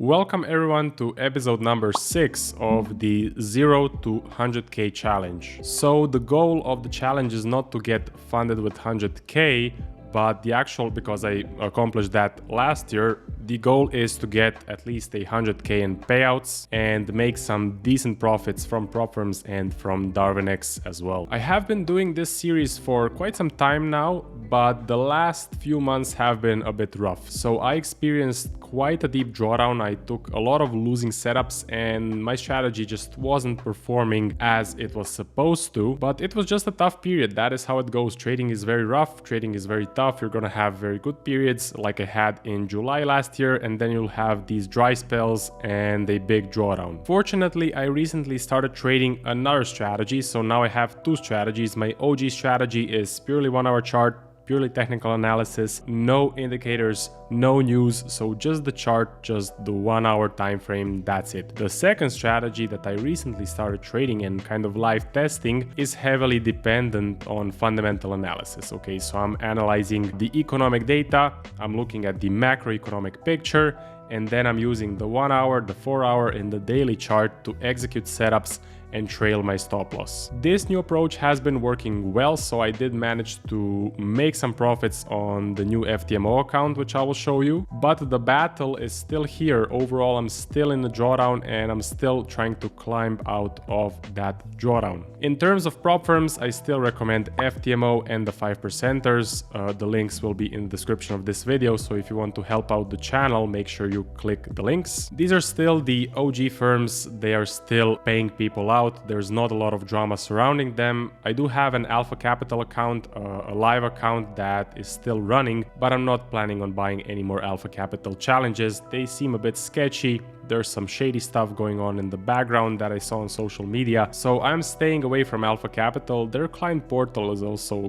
Welcome everyone to episode number 6 of the 0 to 100k challenge. So the goal of the challenge is not to get funded with 100k, but because I accomplished that last year, the goal is to get at least 100k in payouts and make some decent profits from prop firms and from Darwinex as well. I have been doing this series for quite some time now, but the last few months have been a bit rough. So I experienced quite a deep drawdown. I took a lot of losing setups and my strategy just wasn't performing as it was supposed to, but it was just a tough period. That is how it goes. Trading is very rough, trading is very tough. You're gonna have very good periods like I had in July last year, and then you'll have these dry spells and a big drawdown. Fortunately, I recently started trading another strategy, so now I have two strategies. My OG strategy is purely 1 hour chart, purely technical analysis, no indicators, no news, so just the chart, just the 1 hour time frame, that's it. The second strategy that I recently started trading and kind of live testing is heavily dependent on fundamental analysis. Okay, so I'm analyzing the economic data, I'm looking at the macroeconomic picture, and then I'm using the 1 hour, the 4 hour, and the daily chart to execute setups and trail my stop loss. This new approach has been working well, so I did manage to make some profits on the new FTMO account, which I will show you, but the battle is still here. Overall, I'm still in the drawdown and I'm still trying to climb out of that drawdown. In terms of prop firms, I still recommend FTMO and the 5%ers. The links will be in the description of this video, so if you want to help out the channel, make sure you click the links. These are still the OG firms. They are still paying people out. There's not a lot of drama surrounding them. I do have an Alpha Capital account, a live account that is still running, but I'm not planning on buying any more Alpha Capital challenges. They seem a bit sketchy. There's some shady stuff going on in the background that I saw on social media. So I'm staying away from Alpha Capital. Their client portal is also,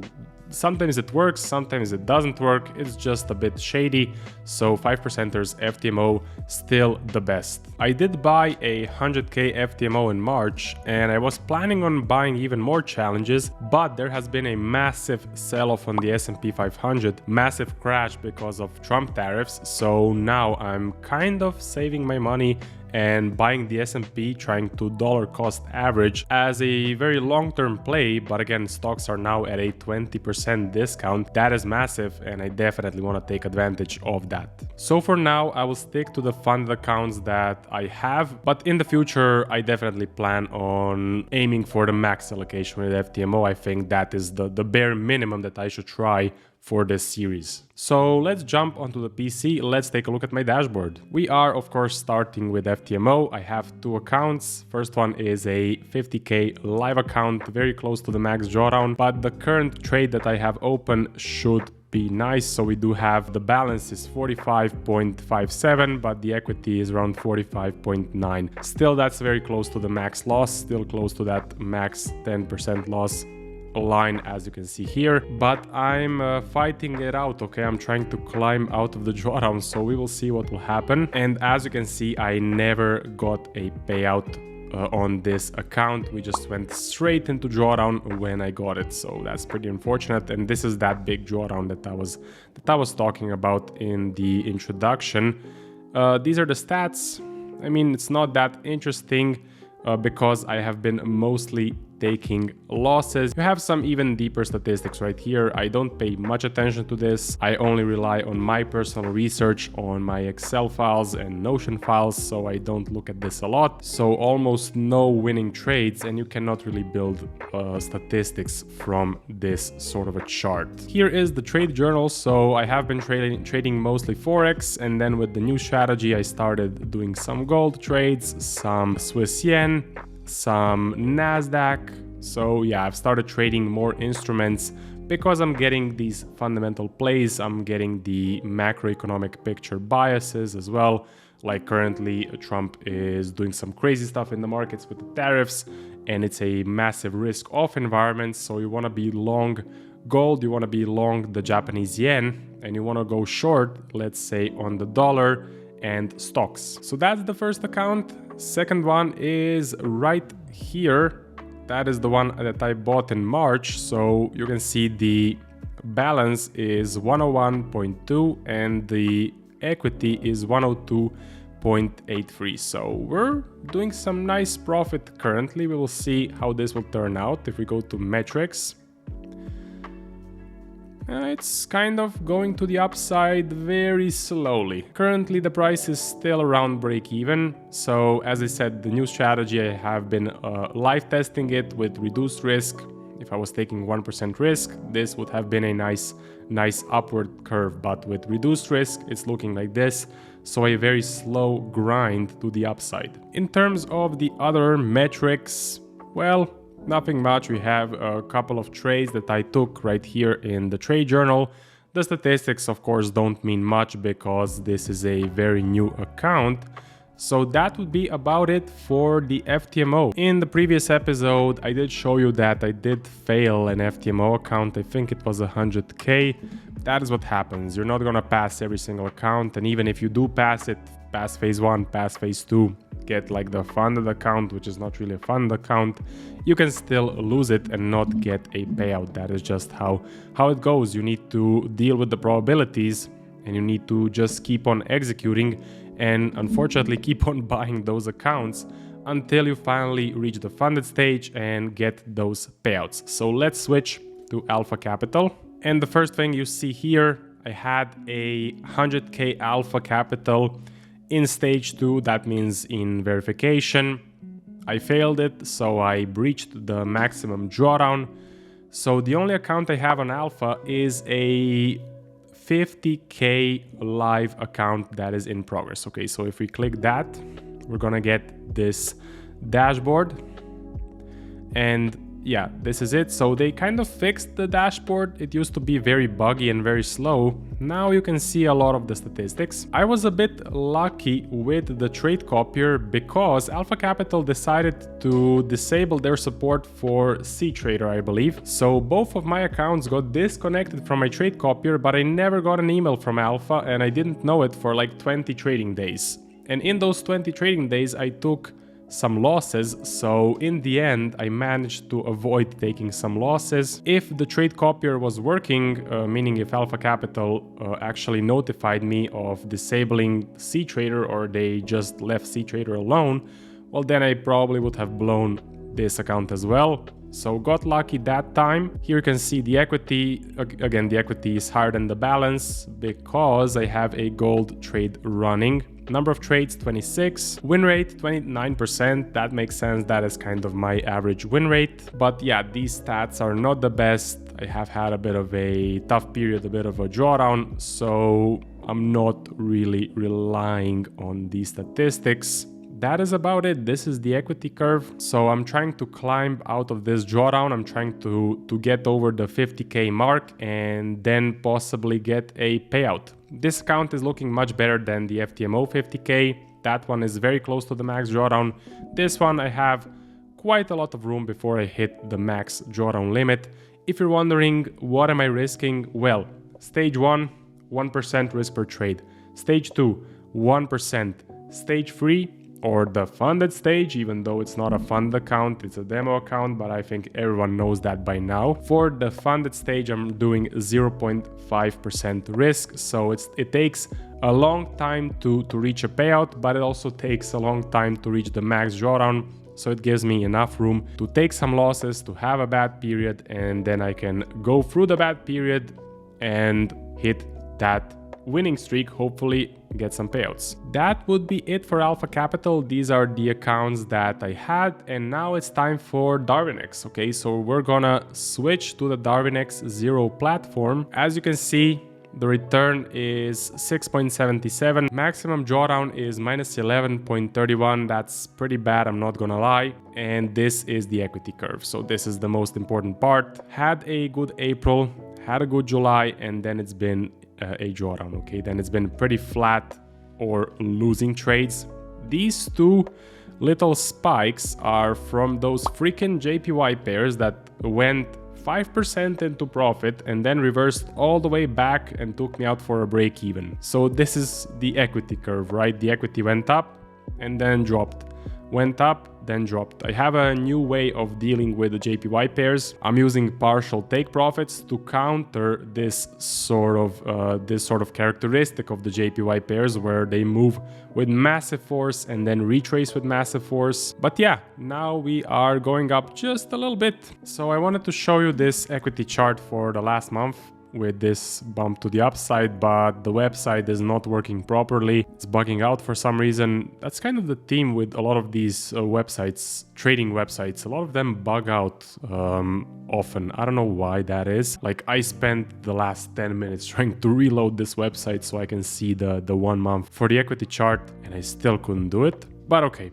sometimes it works, sometimes it doesn't work. It's just a bit shady. So 5%ers FTMO still the best. I did buy a 100k FTMO in March and I was planning on buying even more challenges, but there has been a massive sell-off on the S&P 500, massive crash because of Trump tariffs. So now I'm kind of saving my money and buying the S&P, trying to dollar cost average as a very long-term play. But again, stocks are now at a 20% discount. That is massive and I definitely want to take advantage of that. So for now, I will stick to the funded accounts that I have, but in the future, I definitely plan on aiming for the max allocation with FTMO. I think that is the bare minimum that I should try for this series. So let's jump onto the PC. Let's take a look at my dashboard. We are of course starting with FTMO. I have two accounts. First one is a 50k live account, very close to the max drawdown, but the current trade that I have open should be nice. So we do have the balance is 45.57, but the equity is around 45.9. Still, that's very close to the max loss, still close to that max 10% loss line, as you can see here, but I'm fighting it out. Okay, I'm trying to climb out of the drawdown, so we will see what will happen. And as you can see, I never got a payout on this account. We just went straight into drawdown when I got it, so that's pretty unfortunate. And this is that big drawdown that I was talking about in the introduction. These are the stats. I mean, it's not that interesting because I have been mostly taking losses. You have some even deeper statistics right here. I don't pay much attention to this. I only rely on my personal research on my Excel files and Notion files, so I don't look at this a lot. So almost no winning trades, and you cannot really build statistics from this sort of a chart. Here is the trade journal. So I have been trading mostly Forex, and then with the new strategy, I started doing some gold trades, some Swiss yen, some Nasdaq. So yeah, I've started trading more instruments because I'm getting these fundamental plays. I'm getting the macroeconomic picture biases as well. Like currently Trump is doing some crazy stuff in the markets with the tariffs, and it's a massive risk off environment. So you want to be long gold, you want to be long the Japanese yen, and you want to go short, let's say, on the dollar and stocks. So that's the first account. Second one is right here. That is the one that I bought in March. So you can see the balance is 101.2 and the equity is 102 0.83. So we're doing some nice profit currently. We will see how this will turn out if we go to metrics. It's kind of going to the upside very slowly. Currently the price is still around break even. So as I said, the new strategy, I have been live testing it with reduced risk. If I was taking 1% risk, this would have been a nice upward curve, but with reduced risk, it's looking like this. So a very slow grind to the upside. In terms of the other metrics, well, nothing much. We have a couple of trades that I took right here in the trade journal. The statistics, of course, don't mean much because this is a very new account. So that would be about it for the FTMO. In the previous episode, I did show you that I did fail an FTMO account. I think it was 100K. That is what happens. You're not gonna pass every single account. And even if you do pass it, pass phase 1, pass phase 2, get like the funded account, which is not really a funded account, you can still lose it and not get a payout. That is just how it goes. You need to deal with the probabilities and you need to just keep on executing and unfortunately keep on buying those accounts until you finally reach the funded stage and get those payouts. So let's switch to Alpha Capital. And the first thing you see here, I had a 100K Alpha Capital in stage 2, that means in verification. I failed it, so I breached the maximum drawdown. So the only account I have on Alpha is a 50K live account that is in progress. Okay, so if we click that, we're gonna get this dashboard. And yeah, this is it. So they kind of fixed the dashboard. It used to be very buggy and very slow. Now you can see a lot of the statistics. I was a bit lucky with the trade copier because Alpha Capital decided to disable their support for C-Trader, I believe. So both of my accounts got disconnected from my trade copier, but I never got an email from Alpha and I didn't know it for like 20 trading days. And in those 20 trading days, I took some losses, so in the end I managed to avoid taking some losses. If the trade copier was working, meaning if Alpha Capital actually notified me of disabling C-Trader or they just left C-Trader alone, well then I probably would have blown this account as well. So got lucky that time. Here you can see the equity. Again, the equity is higher than the balance because I have a gold trade running. Number of trades 26, win rate 29%. That makes sense. That is kind of my average win rate. But yeah, these stats are not the best. I have had a bit of a tough period, a bit of a drawdown, so I'm not really relying on these statistics. That is about it. This is the equity curve. So I'm trying to climb out of this drawdown. I'm trying to get over the 50K mark and then possibly get a payout. This account is looking much better than the FTMO 50K. That one is very close to the max drawdown. This one I have quite a lot of room before I hit the max drawdown limit. If you're wondering what am I risking, well, stage 1, 1% risk per trade. Stage 2, 1%. Stage 3, or the funded stage, even though it's not a fund account, it's a demo account, but I think everyone knows that by now. For the funded stage, I'm doing 0.5% risk, so it takes a long time to reach a payout, but it also takes a long time to reach the max drawdown, so it gives me enough room to take some losses, to have a bad period, and then I can go through the bad period and hit that winning streak, hopefully get some payouts. That would be it for Alpha Capital. These are the accounts that I had, and now it's time for Darwinex. Okay, so we're gonna switch to the Darwinex Zero platform. As you can see, the return is 6.77. Maximum drawdown is minus 11.31. That's pretty bad, I'm not gonna lie. And this is the equity curve. So this is the most important part. Had a good April, had a good July, and then it's been a drawdown. Okay, then it's been pretty flat or losing trades. These two little spikes are from those freaking JPY pairs that went 5% into profit and then reversed all the way back and took me out for a break even. So this is the equity curve, right? The equity went up and then dropped went up, then dropped. I have a new way of dealing with the JPY pairs. I'm using partial take profits to counter this sort of characteristic of the JPY pairs where they move with massive force and then retrace with massive force. But yeah, now we are going up just a little bit. So I wanted to show you this equity chart for the last month with this bump to the upside, but the website is not working properly. It's bugging out for some reason. That's kind of the theme with a lot of these websites, trading websites. A lot of them bug out often. I don't know why that is. Like, I spent the last 10 minutes trying to reload this website so I can see the 1 month for the equity chart, and I still couldn't do it. But okay,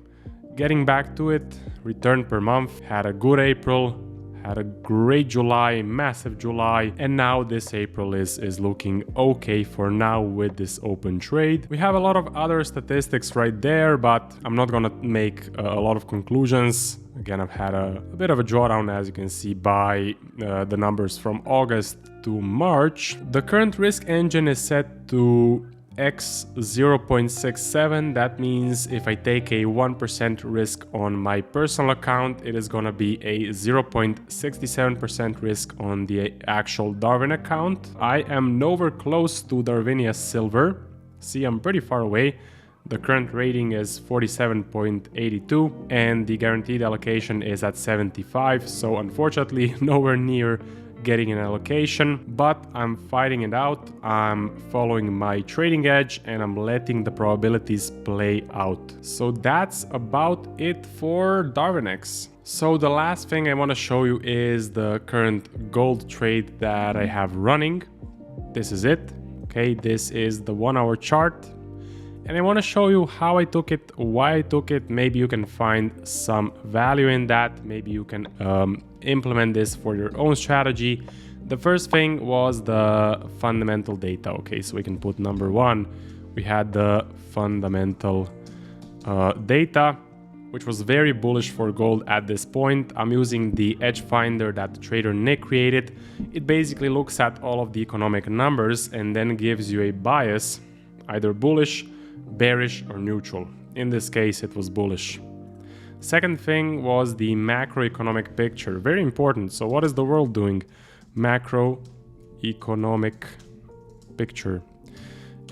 getting back to it, return per month, had a good April, had a great July, massive July, and now this April is looking okay for now with this open trade. We have a lot of other statistics right there, but I'm not gonna make a lot of conclusions. Again, I've had a bit of a drawdown, as you can see by the numbers from August to March. The current risk engine is set to X 0.67. That means if I take a 1% risk on my personal account, it is going to be a 0.67% risk on the actual Darwin account. I am nowhere close to Darwinex Silver. See, I'm pretty far away. The current rating is 47.82 and the guaranteed allocation is at 75. So unfortunately, nowhere near getting an allocation, but I'm fighting it out. I'm following my trading edge and I'm letting the probabilities play out. So that's about it for Darwinex. So the last thing I want to show you is the current gold trade that I have running. This is it. Okay, this is the 1 hour chart. And I want to show you how I took it, why I took it. Maybe you can find some value in that. Maybe you can implement this for your own strategy. The first thing was the fundamental data. Okay, so we can put number 1. We had the fundamental data, which was very bullish for gold at this point. I'm using the edge finder that the trader Nick created. It basically looks at all of the economic numbers and then gives you a bias, either bullish, bearish or neutral. In this case, it was bullish. Second thing was the macroeconomic picture. Very important. So what is the world doing? Macroeconomic picture.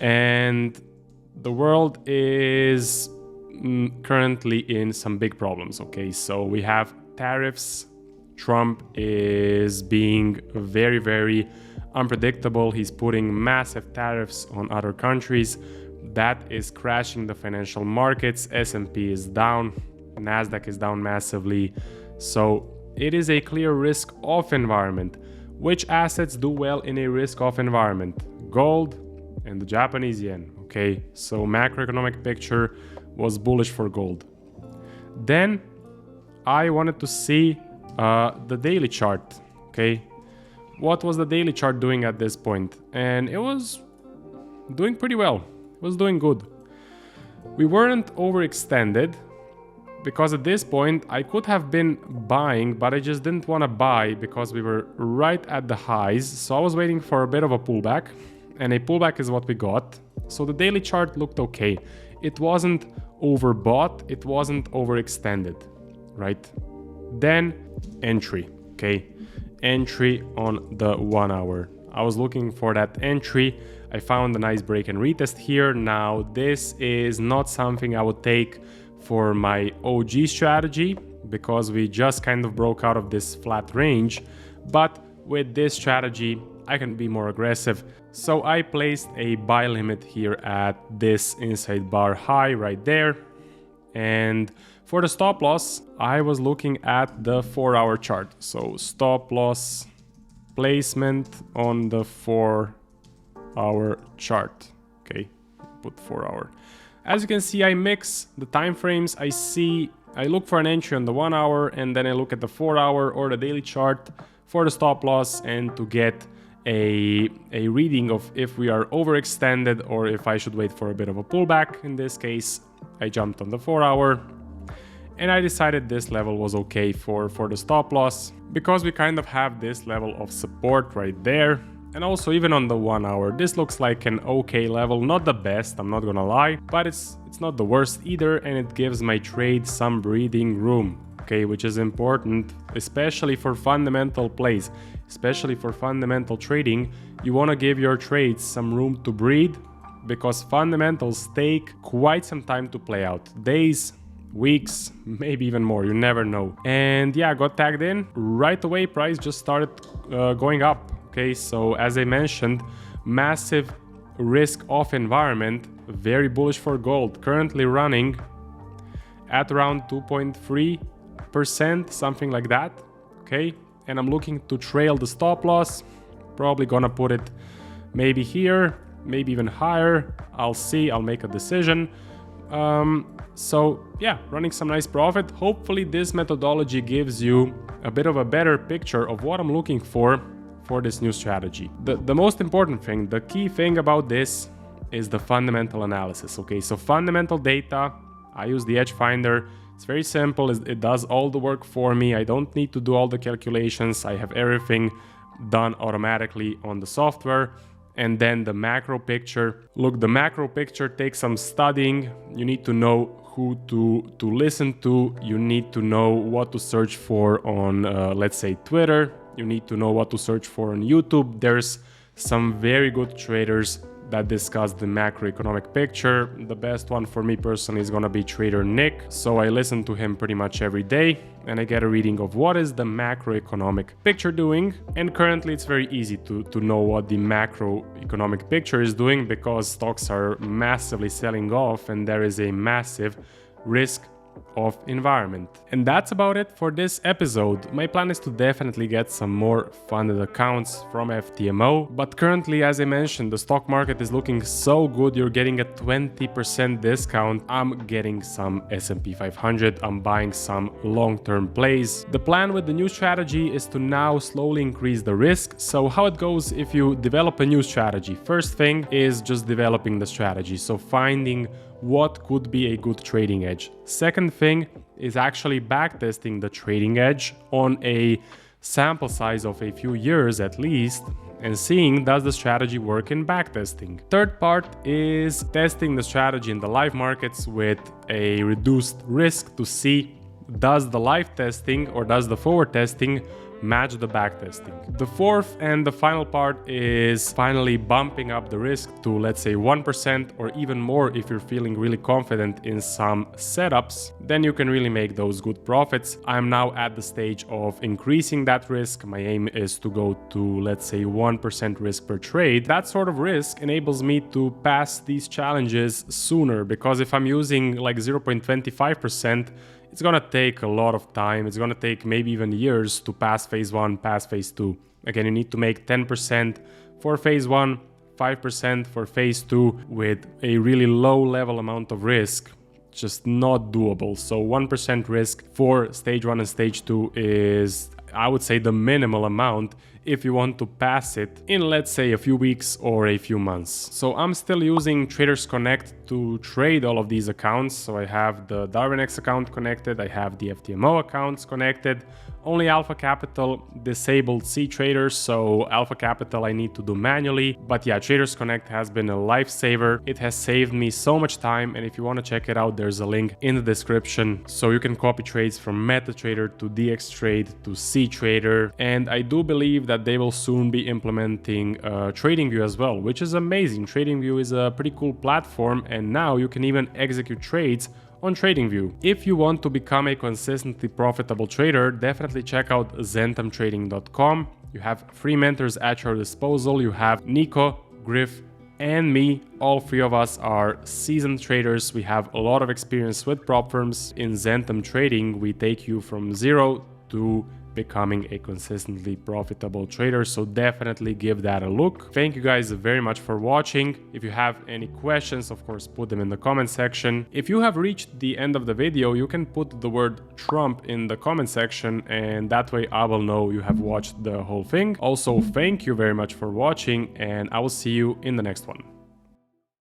And the world is currently in some big problems. Okay, so we have tariffs. Trump is being very, very unpredictable. He's putting massive tariffs on other countries. That is crashing the financial markets. S&P is down. Nasdaq is down massively. So it is a clear risk-off environment. Which assets do well in a risk-off environment? Gold and the Japanese yen. Okay, so macroeconomic picture was bullish for gold. Then I wanted to see the daily chart. Okay, what was the daily chart doing at this point? And it was doing pretty well. It was doing good. We weren't overextended, because at this point I could have been buying, but I just didn't want to buy because we were right at the highs. So I was waiting for a bit of a pullback, and a pullback is what we got. So the daily chart looked okay. It wasn't overbought, it wasn't overextended, right? Then entry, okay? Entry on the 1 hour. I was looking for that entry. I found a nice break and retest here. Now this is not something I would take for my OG strategy because we just kind of broke out of this flat range, but with this strategy I can be more aggressive. So I placed a buy limit here at this inside bar high right there. And for the stop loss, I was looking at the 4 hour chart. So stop loss placement on the 4 hour chart. Okay, put 4 hour. As you can see, I mix the time frames. I look for an entry on the 1 hour, and then I look at the 4 hour or the daily chart for the stop loss and to get a reading of if we are overextended or if I should wait for a bit of a pullback. In this case, I jumped on the 4 hour and I decided this level was okay for the stop loss because we kind of have this level of support right there. And also even on the 1 hour, this looks like an okay level, not the best, I'm not gonna lie, but it's not the worst either, and it gives my trade some breathing room, okay, which is important, especially for fundamental plays, especially for fundamental trading. You wanna give your trades some room to breathe, because fundamentals take quite some time to play out. Days, weeks, maybe even more, you never know. And yeah, got tagged in right away. Price just started going up. Okay, so as I mentioned, massive risk off environment, very bullish for gold, currently running at around 2.3%, something like that. Okay, and I'm looking to trail the stop loss, probably gonna put it maybe here, maybe even higher. I'll see, I'll make a decision. So yeah, running some nice profit. Hopefully this methodology gives you a bit of a better picture of what I'm looking for this new strategy. The most important thing, the key thing about this is the fundamental analysis. Okay, so fundamental data, I use the Edge Finder. It's very simple, it does all the work for me. I don't need to do all the calculations. I have everything done automatically on the software. And then the macro picture. Look, the macro picture takes some studying. You need to know who to listen to. You need to know what to search for on, let's say, Twitter. You need to know what to search for on YouTube. There's some very good traders that discuss the macroeconomic picture. The best one for me personally is gonna be Trader Nick. So I listen to him pretty much every day and I get a reading of what is the macroeconomic picture doing. And currently it's very easy to know what the macroeconomic picture is doing, because stocks are massively selling off and there is a massive risk of environment. And that's about it for this episode. My plan is to definitely get some more funded accounts from FTMO, but currently, as I mentioned, the stock market is looking so good. You're getting a 20% discount. I'm getting some S&P 500. I'm buying some long-term plays. The plan with the new strategy is to now slowly increase the risk. So how it goes if you develop a new strategy? First thing is just developing the strategy. So finding what could be a good trading edge. Second thing is actually backtesting the trading edge on a sample size of a few years at least, and seeing does the strategy work in backtesting. Third part is testing the strategy in the live markets with a reduced risk to see does the live testing or does the forward testing match the backtesting. The fourth and the final part is finally bumping up the risk to, let's say, 1% or even more. If you're feeling really confident in some setups, then you can really make those good profits. I'm now at the stage of increasing that risk. My aim is to go to, let's say, 1% risk per trade. That sort of risk enables me to pass these challenges sooner, because if I'm using like 0.25%, it's gonna take a lot of time. It's gonna take maybe even years to pass phase 1, pass phase 2. Again, you need to make 10% for phase 1, 5% for phase 2 with a really low level amount of risk. Just not doable. So 1% risk for stage 1 and stage 2 is, I would say, the minimal amount if you want to pass it in, let's say, a few weeks or a few months. So I'm still using Traders Connect to trade all of these accounts. So I have the Darwinex account connected, I have the FTMO accounts connected. Only Alpha Capital disabled C traders, so Alpha Capital I need to do manually. But yeah, Traders Connect has been a lifesaver. It has saved me so much time, and if you want to check it out, there's a link in the description. So you can copy trades from MetaTrader to DXTrade to C Trader, and I do believe that they will soon be implementing TradingView as well, which is amazing. TradingView is a pretty cool platform, and now you can even execute trades on TradingView. If you want to become a consistently profitable trader, definitely check out zentumtrading.com. You have free mentors at your disposal. You have Nico, Griff, and me. All three of us are seasoned traders. We have a lot of experience with prop firms. In Zentum Trading, we take you from zero to becoming a consistently profitable trader, so definitely give that a look. Thank you guys very much for watching. If you have any questions, of course, put them in the comment section. If you have reached the end of the video, you can put the word Trump in the comment section, and that way I will know you have watched the whole thing. Also, thank you very much for watching, and I will see you in the next one.